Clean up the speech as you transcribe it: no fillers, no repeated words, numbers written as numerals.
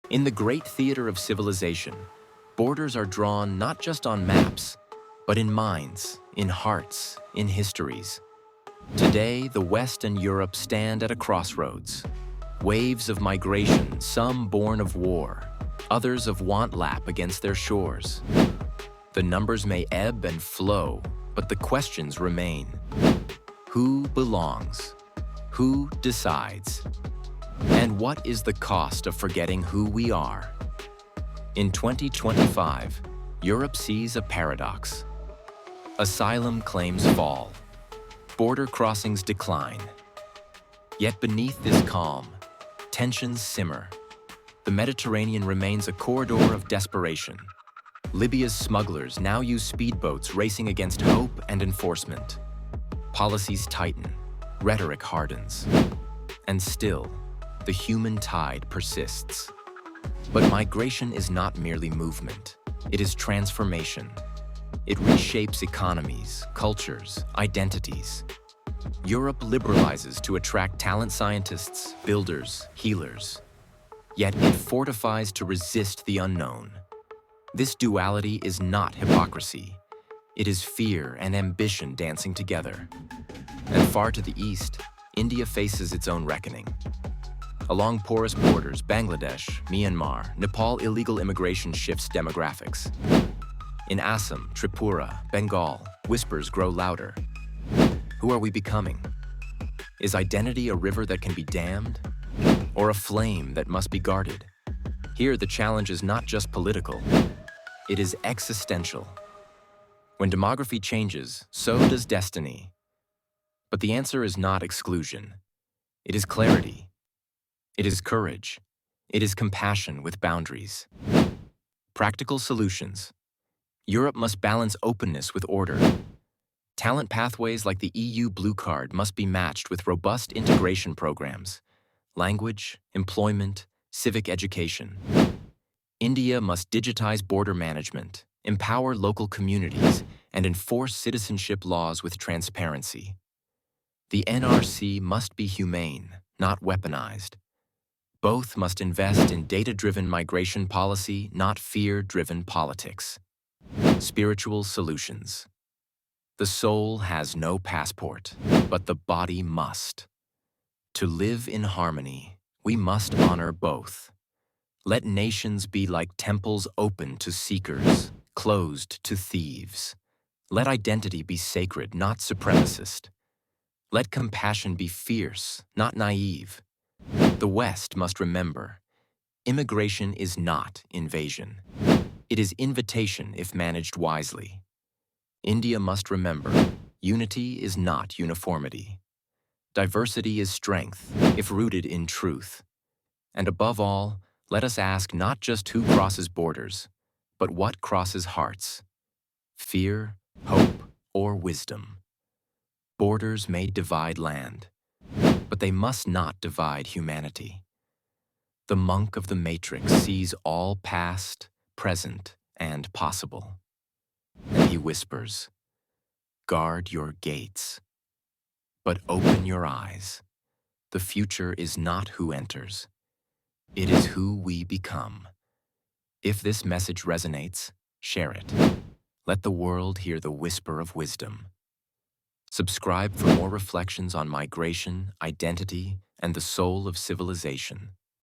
In the great theater of civilization, borders are drawn not just on maps, but in minds, in hearts, in histories. Today, the West and Europe stand at a crossroads. Waves of migration, some born of war, others of want lap against their shores. The numbers may ebb and flow, but the questions remain. Who belongs? Who decides? And what is the cost of forgetting who we are? In 2025, Europe sees a paradox. Asylum claims fall. Border crossings decline. Yet beneath this calm, tensions simmer. The Mediterranean remains a corridor of desperation. Libya's smugglers now use speedboats racing against hope and enforcement. Policies tighten, rhetoric hardens. And still, the human tide persists. But migration is not merely movement. It is transformation. It reshapes economies, cultures, identities. Europe liberalizes to attract talent scientists, builders, healers. Yet it fortifies to resist the unknown. This duality is not hypocrisy. It is fear and ambition dancing together. And far to the east, India faces its own reckoning. Along porous borders, Bangladesh, Myanmar, Nepal, illegal immigration shifts demographics. In Assam, Tripura, Bengal, whispers grow louder. Who are we becoming? Is identity a river that can be dammed? Or a flame that must be guarded? Here, the challenge is not just political. It is existential. When demography changes, so does destiny. But the answer is not exclusion. It is clarity. It is courage. It is compassion with boundaries. Practical solutions. Europe must balance openness with order. Talent pathways like the EU Blue Card must be matched with robust integration programs. Language, employment, civic education. India must digitize border management, empower local communities, and enforce citizenship laws with transparency. The NRC must be humane, not weaponized. Both must invest in data-driven migration policy, not fear-driven politics. Spiritual solutions. The soul has no passport, but the body must. To live in harmony, we must honor both. Let nations be like temples open to seekers, closed to thieves. Let identity be sacred, not supremacist. Let compassion be fierce, not naive. The West must remember, immigration is not invasion. It is invitation if managed wisely. India must remember, unity is not uniformity. Diversity is strength, if rooted in truth. And above all, let us ask not just who crosses borders, but what crosses hearts. Fear, hope, or wisdom. Borders may divide land, but they must not divide humanity. The monk of the matrix sees all past, present, and possible. And he whispers, guard your gates, but open your eyes. The future is not who enters. It is who we become. If this message resonates, share it. Let the world hear the whisper of wisdom. Subscribe for more reflections on migration, identity, and the soul of civilization.